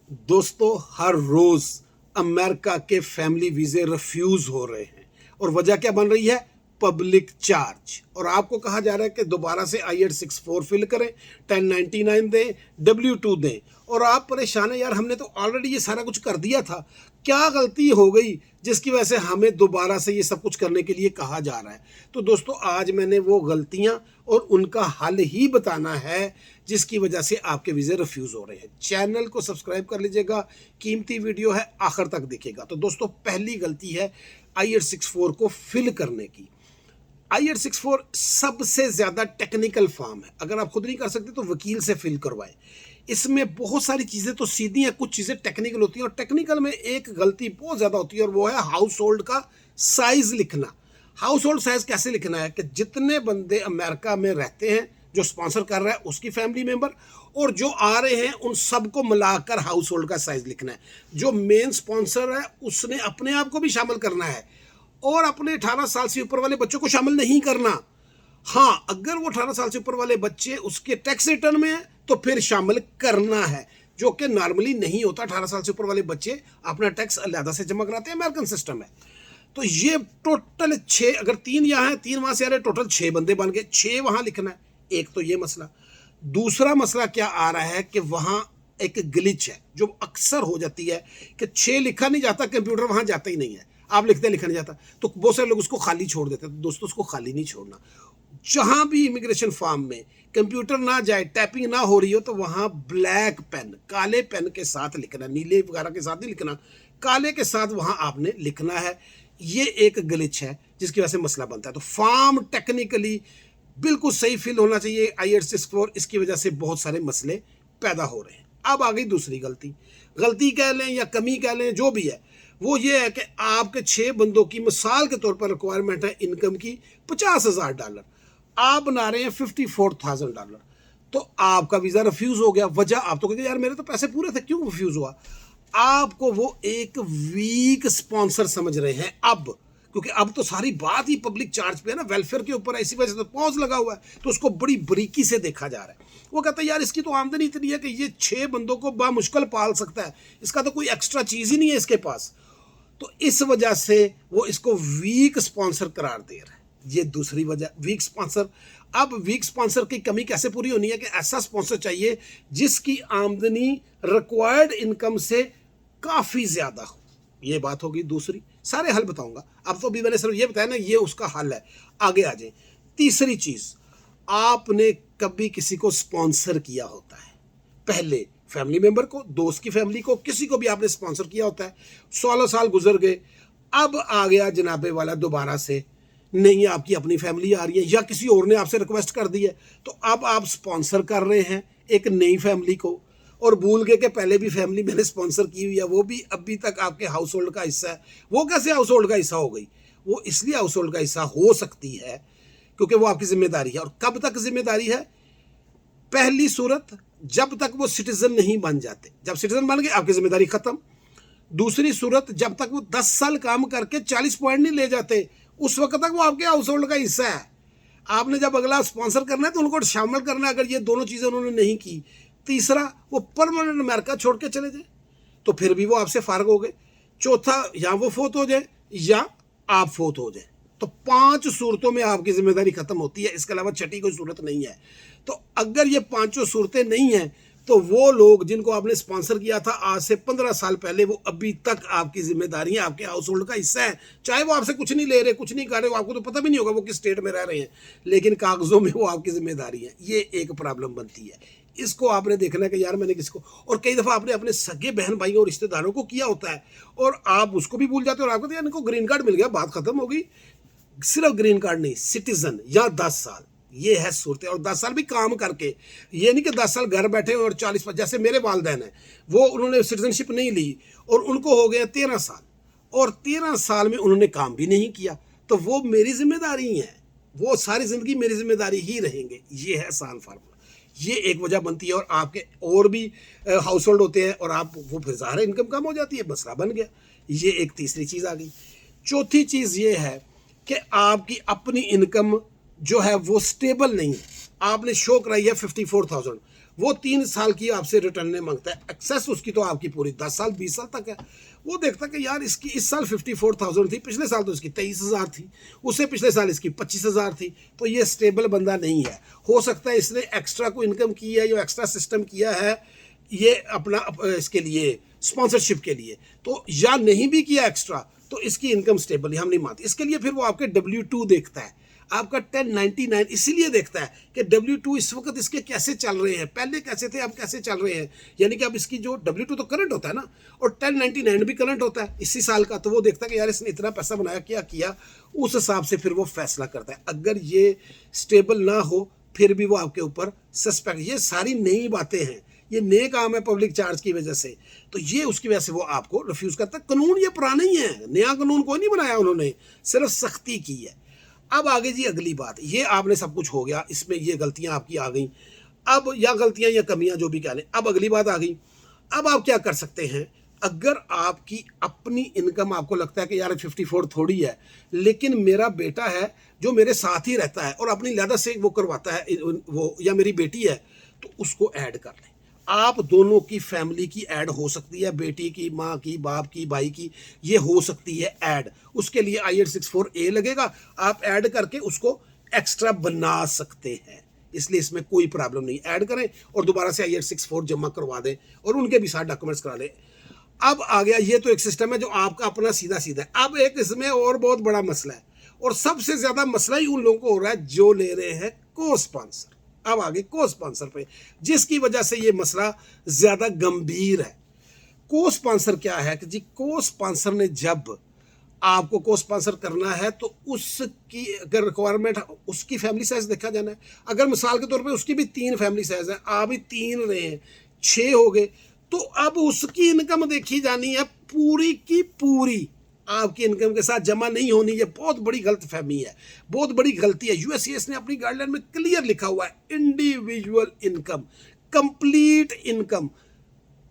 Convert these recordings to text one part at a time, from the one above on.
दोस्तों, हर रोज अमेरिका के फैमिली वीजे रिफ्यूज हो रहे हैं और वजह क्या बन रही है? Public charge. और आपको कहा जा रहा है कि दोबारा से I-864 फिल करें, 1099 दें, W2 दें, और आप परेशान हैं। यार, हमने तो ऑलरेडी ये सारा कुछ कर दिया था। क्या गलती हो गई जिसकी वजह से हमें दोबारा से ये सब कुछ करने के लिए कहा जा रहा है? तो दोस्तों, आज मैंने वो गलतियां और उनका हल ही बताना है जिसकी वजह से आपके वीज़े रिफ्यूज़ हो रहे हैं। चैनल को सब्सक्राइब कर लीजिएगा, कीमती वीडियो है, आखिर तक देखिएगा। तो दोस्तों, पहली गलती है I-864 को फिल करने की। I-864 सबसे ज़्यादा टेक्निकल फॉर्म है। अगर आप खुद नहीं कर सकते तो वकील से फिल करवाएं। इसमें बहुत सारी चीज़ें तो सीधी हैं, कुछ चीज़ें टेक्निकल होती हैं, और टेक्निकल में एक गलती बहुत ज़्यादा होती है और वो है हाउस होल्ड का साइज़ लिखना। हाउस होल्ड साइज़ कैसे लिखना है कि जितने बंदे अमेरिका में रहते हैं, जो स्पॉन्सर कर रहा है उसकी फैमिली मेंबर, और जो आ रहे हैं उन सबको मिलाकर हाउस होल्ड का साइज़ लिखना है। जो मेन स्पॉन्सर है उसने अपने आप को भी शामिल करना है और अपने 18 साल से ऊपर वाले बच्चों को शामिल नहीं करना। हाँ, अगर वो 18 साल से ऊपर वाले बच्चे उसके टैक्स रिटर्न में है तो फिर शामिल करना है, जो कि नॉर्मली नहीं होता। 18 साल से ऊपर वाले बच्चे अपना टैक्स अलहदा से जमा कराते हैं, अमेरिकन सिस्टम है। तो ये टोटल 6, अगर 3 यहाँ है 3 वहाँ से आ रहे, टोटल 6 बंदे बन गए, 6 वहाँ लिखना है। एक तो ये मसला। दूसरा मसला क्या आ रहा है कि वहाँ एक ग्लिच है जो अक्सर हो जाती है कि 6 लिखा नहीं जाता, कंप्यूटर वहाँ जाता ही नहीं है। आप लिखते लिखा नहीं जाता तो बहुत सारे लोग उसको खाली छोड़ देते हैं। तो दोस्तों, उसको खाली नहीं छोड़ना। जहां भी इमिग्रेशन फॉर्म में कंप्यूटर ना जाए, टैपिंग ना हो रही हो, तो वहां ब्लैक पेन, काले पेन के साथ लिखना, नीले वगैरह के साथ नहीं लिखना, काले के साथ वहां आपने लिखना है। ये एक ग्लिच है जिसकी वजह से मसला बनता है। तो फॉर्म टेक्निकली बिल्कुल सही फिल होना चाहिए I-864, इसकी वजह से बहुत सारे मसले पैदा हो रहे हैं। अब आ गई दूसरी गलती। गलती कह लें या कमी कह लें, जो भी है, वो ये है कि आपके 6 बंदों की मिसाल के तौर पर रिक्वायरमेंट है इनकम की $50,000, आप बना रहे हैं $54,000, तो आपका वीज़ा रिफ्यूज़ हो गया। वजह आप तो कहते यार मेरे तो पैसे पूरे थे, क्यों रिफ्यूज़ हुआ? आपको वो एक वीक स्पॉन्सर समझ रहे हैं अब, क्योंकि अब तो सारी बात ही पब्लिक चार्ज पे है ना, वेलफेयर के ऊपर है, इसी वजह से तो पॉज लगा हुआ है। तो उसको बड़ी बारीकी से देखा जा रहा है। वो कहता है यार इसकी तो आमदनी इतनी है कि ये 6 बंदों को बामुश्किल पाल सकता है, इसका तो कोई एक्स्ट्रा चीज़ ही नहीं है इसके पास। तो इस वजह से वो इसको वीक स्पॉन्सर करार दे रहा है। ये दूसरी वजह, वीक स्पॉन्सर। अब वीक स्पॉन्सर की कमी कैसे पूरी होनी है कि ऐसा स्पॉन्सर चाहिए जिसकी आमदनी रिक्वायर्ड इनकम से काफ़ी ज़्यादा हो। ये बात होगी दूसरी। सारे हल बताऊंगा। अब तो अभी मैंने सिर्फ ये बताया ना, ये उसका हल है। आगे आ जाए। तीसरी चीज़, आपने कभी किसी को स्पॉन्सर किया होता है, पहले फैमिली मेंबर को, दोस्त की फैमिली को, किसी को भी आपने स्पॉन्सर किया होता है। 16 साल गुजर गए, अब आ गया जनाबे वाला दोबारा से, नहीं आपकी अपनी फैमिली आ रही है या किसी और ने आपसे रिक्वेस्ट कर दी है, तो अब आप स्पॉन्सर कर रहे हैं एक नई फैमिली को, और भूल गए कि पहले भी फैमिली मैंने स्पॉन्सर की हुई है, वो भी अभी तक आपके हाउस होल्ड का हिस्सा है। वो कैसे हाउस होल्ड का हिस्सा हो गई? वो इसलिए हाउस होल्ड का हिस्सा हो सकती है क्योंकि वो आपकी जिम्मेदारी है। और कब तक जिम्मेदारी है? पहली सूरत, जब तक वो सिटीजन नहीं बन जाते। जब सिटीजन बन गए आपकी जिम्मेदारी खत्म। दूसरी सूरत, जब तक वो 10 साल काम करके 40 पॉइंट नहीं ले जाते, उस वक्त तक वो आपके हाउस होल्ड का हिस्सा है। आपने जब अगला स्पॉन्सर करना है तो उनको शामिल करना है, अगर ये दोनों चीज़ें उन्होंने नहीं की। तीसरा, वो परमानेंट अमेरिका छोड़ के चले जाए तो फिर भी वो आपसे फारग हो गए। चौथा, या वो फोत हो जाए या आप फोत हो जाए। तो 5 सूरतों में आपकी जिम्मेदारी खत्म होती है, इसके अलावा छठी कोई सूरत नहीं है। तो अगर ये 5 सूरतें नहीं हैं तो वो लोग जिनको आपने स्पॉन्सर किया था आज से 15 साल पहले, वो अभी तक आपकी जिम्मेदारी है, आपके हाउस होल्ड का हिस्सा है। चाहे वो आपसे कुछ नहीं ले रहे, कुछ नहीं कर रहे, आपको तो पता भी नहीं होगा वो किस स्टेट में रह रहे हैं, लेकिन कागजों में वो आपकी जिम्मेदारी है। ये एक प्रॉब्लम बनती है। इसको आपने देखना है कि यार मैंने किसको, और कई दफ़ा आपने अपने सगे बहन भाइयों और रिश्तेदारों को किया होता है और आप उसको भी भूल जाते हो, और आपको तो यार इनको ग्रीन कार्ड मिल गया, बात खत्म हो गई। सिर्फ ग्रीन कार्ड नहीं, सिटीजन या 10 साल, ये है सूरत। और 10 साल भी काम करके, ये नहीं कि 10 साल घर बैठे और 40, जैसे मेरे वालदैन हैं, वो उन्होंने सिटीजनशिप नहीं ली और उनको हो गया 13 साल, और 13 साल में उन्होंने काम भी नहीं किया, तो वो मेरी जिम्मेदारी है, वो सारी ज़िंदगी मेरी जिम्मेदारी ही रहेंगे। ये है आसान फार्मूला। ये एक वजह बनती है। और आपके और भी हाउस होल्ड होते हैं और आप, वो फिर ज़ाहिर इनकम कम हो जाती है, मसला बन गया। ये एक तीसरी चीज़ आ गई। चौथी चीज़ ये है कि आपकी अपनी इनकम जो है वो स्टेबल नहीं है। आपने शो कराई है 54,000, वो 3 साल की आपसे रिटर्न मांगता है, एक्सेस उसकी तो आपकी पूरी 10 साल 20 साल तक है। वो देखता है कि यार इसकी इस साल 54,000 थी, पिछले साल तो इसकी 23,000 थी, उससे पिछले साल इसकी 25,000 थी, तो ये स्टेबल बंदा नहीं है। हो सकता है इसने एक्स्ट्रा को इनकम की है, जो एक्स्ट्रा सिस्टम किया है ये अपना इसके लिए स्पॉन्सरशिप के लिए, तो या नहीं भी किया एक्स्ट्रा तो इसकी इनकम स्टेबल हम नहीं मानते। इसके लिए फिर वो आपके W2 देखता है, आपका 1099 इसीलिए देखता है कि W2 इस वक्त इसके कैसे चल रहे हैं, पहले कैसे थे अब कैसे चल रहे हैं, यानी कि अब इसकी जो W2 तो करंट होता है ना, और 1099 भी करंट होता है इसी साल का, तो वो देखता है कि यार इसने इतना पैसा बनाया, क्या किया, उस हिसाब से फिर वो फैसला करता है। अगर ये स्टेबल ना हो फिर भी वो आपके ऊपर सस्पेक्ट, ये सारी नई बातें हैं, ये नए काम है पब्लिक चार्ज की वजह से, तो ये उसकी वजह से वो आपको रिफ्यूज करता है। कानून ये पुराना ही है, नया कानून कोई नहीं बनाया उन्होंने, सिर्फ सख्ती की है। अब आगे जी अगली बात, ये आपने सब कुछ हो गया, इसमें ये गलतियां आपकी आ गई, अब या गलतियां या कमियां जो भी कह लें, अब अगली बात आ गई। अब आप क्या कर सकते हैं, अगर आपकी अपनी इनकम आपको लगता है कि यार 54 थोड़ी है, लेकिन मेरा बेटा है जो मेरे साथ ही रहता है और अपनी लिहाजा से वो करवाता है वो, या मेरी बेटी है, तो उसको ऐड कर लें। आप दोनों की फैमिली की ऐड हो सकती है, बेटी की, माँ की, बाप की, भाई की, ये हो सकती है ऐड। उसके लिए I-864A लगेगा, आप ऐड करके उसको एक्स्ट्रा बना सकते हैं, इसलिए इसमें कोई प्रॉब्लम नहीं। ऐड करें और दोबारा से I-864 जमा करवा दें और उनके भी साथ डॉक्यूमेंट्स करा लें। अब आ गया, ये तो एक सिस्टम है जो आपका अपना सीधा सीधा है। अब एक इसमें और बहुत बड़ा मसला है, और सबसे ज्यादा मसला ही उन लोगों को हो रहा है जो ले रहे हैं को स्पॉन्सर। अब आगे को स्पॉन्सर पे, जिसकी वजह से ये मसला ज्यादा गंभीर है। को स्पॉन्सर क्या है कि जी, को स्पॉन्सर ने जब आपको को स्पॉन्सर करना है तो उसकी अगर रिक्वायरमेंट, उसकी फैमिली साइज देखा जाना है। अगर मिसाल के तौर पे उसकी भी 3 फैमिली साइज है, आप भी 3 रहे हैं, 6 हो गए, तो अब उसकी इनकम देखी जानी है पूरी की पूरी, आपकी इनकम के साथ जमा नहीं होनी। ये बहुत बड़ी गलतफहमी है, बहुत बड़ी गलती है। यूएससीएस ने अपनी गाइडलाइन में क्लियर लिखा हुआ है, इंडिविजुअल इनकम, कंप्लीट इनकम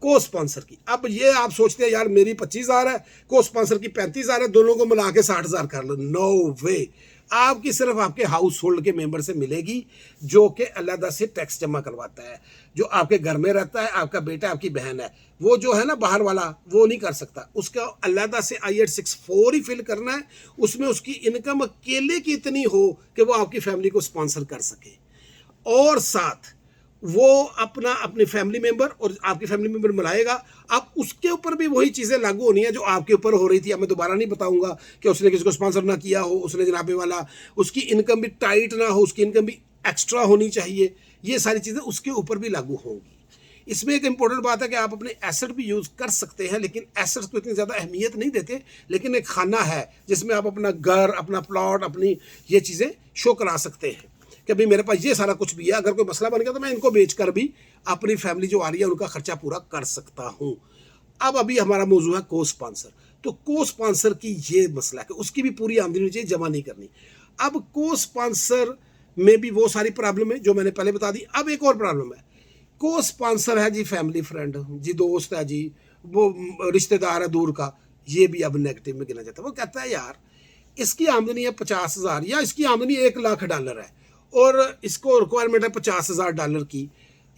को स्पॉन्सर की। अब ये आप सोचते हैं यार मेरी 25,000 है, को स्पॉन्सर की 35,000 है, दोनों को मिला के 60,000 कर लो। नो वे, आपकी सिर्फ आपके हाउस होल्ड के मेंबर से मिलेगी, जो कि अलग से टैक्स जमा करवाता है, जो आपके घर में रहता है, आपका बेटा, आपकी बहन है। वो जो है ना बाहर वाला, वो नहीं कर सकता, उसका अलग से I-864 ही फिल करना है, उसमें उसकी इनकम अकेले की इतनी हो कि वो आपकी फैमिली को स्पॉन्सर कर सके, और साथ वो अपना अपने फैमिली मेंबर और आपकी फैमिली मेंबर मिलाएगा। अब उसके ऊपर भी वही चीज़ें लागू होनी है जो आपके ऊपर हो रही थी। अब मैं दोबारा नहीं बताऊंगा कि उसने किसी को स्पॉन्सर ना किया हो, उसने जनाबे वाला, उसकी इनकम भी टाइट ना हो, उसकी इनकम भी एक्स्ट्रा होनी चाहिए, ये सारी चीज़ें उसके ऊपर भी लागू होंगी। इसमें एक इंपॉर्टेंट बात है कि आप अपने एसेट भी यूज़ कर सकते हैं, लेकिन एसेट्स को इतनी ज़्यादा अहमियत नहीं देते, लेकिन एक खाना है जिसमें आप अपना घर, अपना प्लॉट, अपनी ये चीज़ें शो करा सकते हैं कि भाई मेरे पास ये सारा कुछ भी है, अगर कोई मसला बन गया तो मैं इनको बेचकर भी अपनी फैमिली जो आ रही है उनका खर्चा पूरा कर सकता हूँ। अब अभी हमारा मौजूद है को स्पॉन्सर। तो को स्पॉन्सर की ये मसला है कि उसकी भी पूरी आमदनी चाहिए, जमा नहीं करनी। अब को स्पॉन्सर में भी वो सारी प्रॉब्लम है जो मैंने पहले बता दी। अब एक और प्रॉब्लम है, को स्पॉन्सर है जी फैमिली फ्रेंड जी, दोस्त है जी, वो रिश्तेदार है दूर का, ये भी अब नेगेटिव में गिना जाता है। वो कहता है यार इसकी आमदनी है 50,000 या इसकी आमदनी $1,00,000 है और इसको रिक्वायरमेंट है $50,000 की,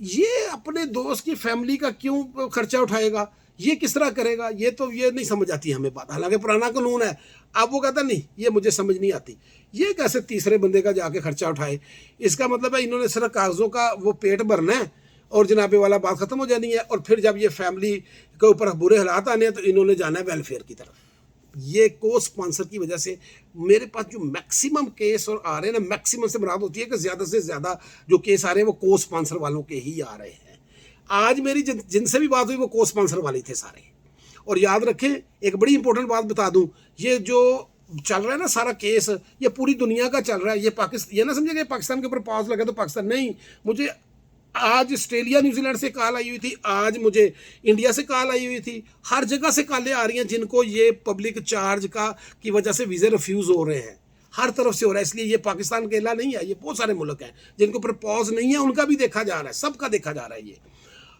ये अपने दोस्त की फैमिली का क्यों खर्चा उठाएगा, ये किस तरह करेगा, ये तो ये नहीं समझ आती हमें बात। हालांकि पुराना कानून है, अब वो कहता नहीं ये मुझे समझ नहीं आती, ये कैसे तीसरे बंदे का जाके खर्चा उठाए। इसका मतलब है इन्होंने सिर्फ कागजों का वो पेट भरना है और जनाबे वाला बात खत्म हो जानी है, और फिर जब ये फैमिली के ऊपर बुरे हालात आने हैं तो इन्होंने जाना है वेलफेयर की तरफ। ये को स्पॉन्सर की वजह से मेरे पास जो मैक्सिमम केस और आ रहे हैं ना, मैक्सिमम से मुराद होती है कि ज़्यादा से ज़्यादा जो केस आ रहे हैं वो को स्पॉन्सर वालों के ही आ रहे हैं। आज मेरी जिनसे भी बात हुई वो को स्पॉन्सर वाले थे सारे। और याद रखें, एक बड़ी इंपॉर्टेंट बात बता दूं, ये जो चल रहा है ना सारा केस, ये पूरी दुनिया का चल रहा है। ये पाकिस्तान, ये ना समझे कि पाकिस्तान के ऊपर पॉज लगा तो पाकिस्तान नहीं। मुझे आज ऑस्ट्रेलिया न्यूजीलैंड से कॉल आई हुई थी, आज मुझे इंडिया से कॉल आई हुई थी, हर जगह से कॉलें आ रही हैं जिनको ये पब्लिक चार्ज का की वजह से वीज़े रिफ्यूज़ हो रहे हैं, हर तरफ से हो रहा है। इसलिए ये पाकिस्तान अकेला नहीं है, ये बहुत सारे मुल्क हैं जिनके ऊपर पॉज नहीं है, उनका भी देखा जा रहा है, सबका देखा जा रहा है ये।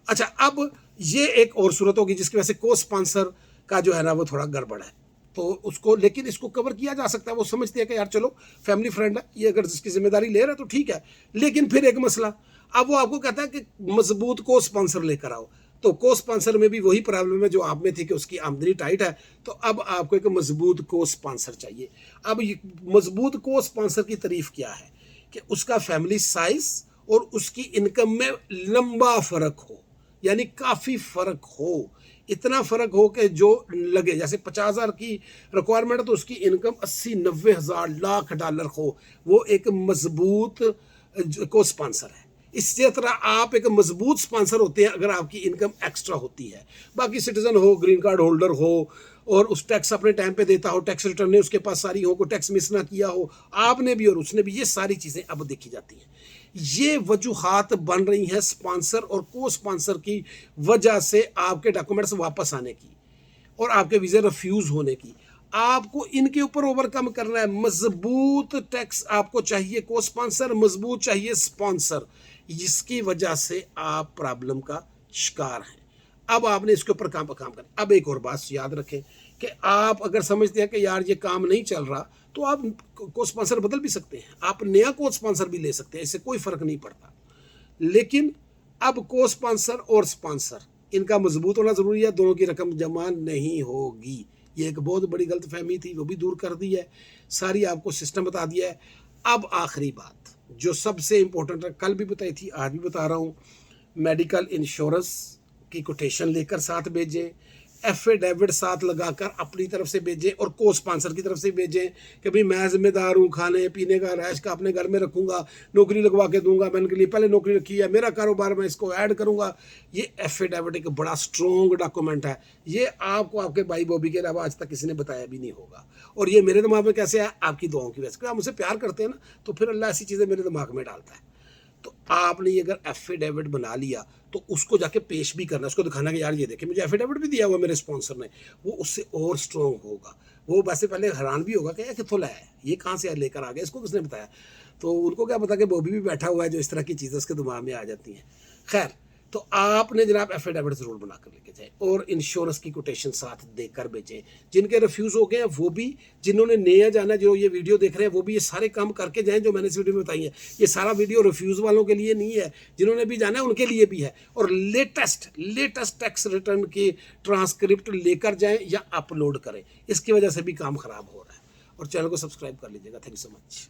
अच्छा, अब ये एक और सूरत होगी जिसकी वजह से को स्पॉन्सर का जो है ना वो थोड़ा गड़बड़ है, तो उसको, लेकिन इसको कवर किया जा सकता है। वो समझते हैं कि यार चलो फैमिली फ्रेंड है, ये अगर इसकी जिम्मेदारी ले रहा है तो ठीक है। लेकिन फिर एक मसला, अब वो आपको कहता है कि मजबूत को स्पॉन्सर लेकर आओ, तो को स्पॉन्सर में भी वही प्रॉब्लम है जो आप में थी कि उसकी आमदनी टाइट है, तो अब आपको एक मजबूत को स्पॉन्सर चाहिए। अब मजबूत को स्पॉन्सर की तारीफ क्या है कि उसका फैमिली साइज और उसकी इनकम में लंबा फर्क हो, यानी काफ़ी फ़र्क हो, इतना फ़र्क हो कि जो लगे, जैसे 50,000 की रिक्वायरमेंट है तो उसकी इनकम 80-90,000 लाख डॉलर हो, वो एक मजबूत को स्पॉन्सर है। इसी तरह आप एक मजबूत स्पॉन्सर होते हैं अगर आपकी इनकम एक्स्ट्रा होती है। बाकी सिटीजन हो, ग्रीन कार्ड होल्डर हो और उस टैक्स अपने टाइम पे देता हो, टैक्स रिटर्न उसके पास सारी हो, को टैक्स मिस ना किया हो, आपने भी और उसने भी, ये सारी चीज़ें अब देखी जाती हैं। ये वजूहात बन रही हैं स्पॉन्सर और को स्पॉन्सर की वजह से आपके डॉक्यूमेंट्स वापस आने की और आपके वीज़े रिफ्यूज़ होने की। आपको इनके ऊपर ओवरकम करना है। मजबूत टैक्स आपको चाहिए, को स्पॉन्सर मजबूत चाहिए स्पॉन्सर, जिसकी वजह से आप प्रॉब्लम का शिकार हैं। अब आपने इसके ऊपर काम करना। अब एक और बात याद रखें कि आप अगर समझते हैं कि यार ये काम नहीं चल रहा, तो आप को स्पॉन्सर बदल भी सकते हैं, आप नया को स्पॉन्सर भी ले सकते हैं, इससे कोई फर्क नहीं पड़ता। लेकिन अब को स्पॉन्सर और स्पॉन्सर इनका मजबूत होना जरूरी है, दोनों की रकम जमा नहीं होगी। ये एक बहुत बड़ी गलतफहमी थी, वो भी दूर कर दी है, सारी आपको सिस्टम बता दिया है। अब आखिरी बात जो सबसे इंपॉर्टेंट है, कल भी बताई थी, आज भी बता रहा हूँ, मेडिकल इंश्योरेंस की कोटेशन लेकर साथ भेजें, एफिडेविट साथ लगाकर अपनी तरफ से भेजें और को स्पॉन्सर की तरफ से भेजें कि भाई मैं जिम्मेदार हूँ, खाने पीने का रैश का अपने घर में रखूँगा, नौकरी लगवा के दूंगा, मैंने के लिए पहले नौकरी रखी है, मेरा कारोबार मैं इसको ऐड करूँगा। ये एफिडेविट एक बड़ा स्ट्रॉन्ग डॉक्यूमेंट है, ये आपको आपके भाई बॉबी के अलावा आज तक किसी ने बताया भी नहीं होगा। और ये मेरे दिमाग में कैसे है, आपकी दुआओं की वजह से। आप मुझसे प्यार करते हैं ना, तो फिर अल्लाह ऐसी चीज़ें मेरे दिमाग में डालता है। तो आपने ये अगर एफिडेविट बना लिया तो उसको जाके पेश भी करना, उसको दिखाना कि यार ये देखें मुझे एफिडेविट भी दिया हुआ मेरे स्पॉन्सर ने, वो उससे और स्ट्रॉन्ग होगा। वो वैसे पहले हैरान भी होगा कि यार किथों लाया है, ये कहाँ से लेकर आ गया, इसको किसने बताया। तो उनको क्या पता कि बॉबी भी बैठा हुआ है जो इस तरह की चीज़ें उसके दिमाग में आ जाती हैं। खैर, तो आपने जनाब एफिडेविट ज़रूर बना कर लेके जाए और इंश्योरेंस की कोटेशन साथ देकर भेजें। जिनके रिफ्यूज़ हो गए हैं वो भी, जिन्होंने नया जाना, जो ये वीडियो देख रहे हैं वो भी ये सारे काम करके जाएं जो मैंने इस वीडियो में बताई है। ये सारा वीडियो रिफ्यूज़ वालों के लिए नहीं है, जिन्होंने भी जाना है उनके लिए भी है। और लेटेस्ट टैक्स रिटर्न की ट्रांसक्रिप्ट लेकर जाएँ या अपलोड करें, इसकी वजह से भी काम ख़राब हो रहा है। और चैनल को सब्सक्राइब कर लीजिएगा। Thank you so much.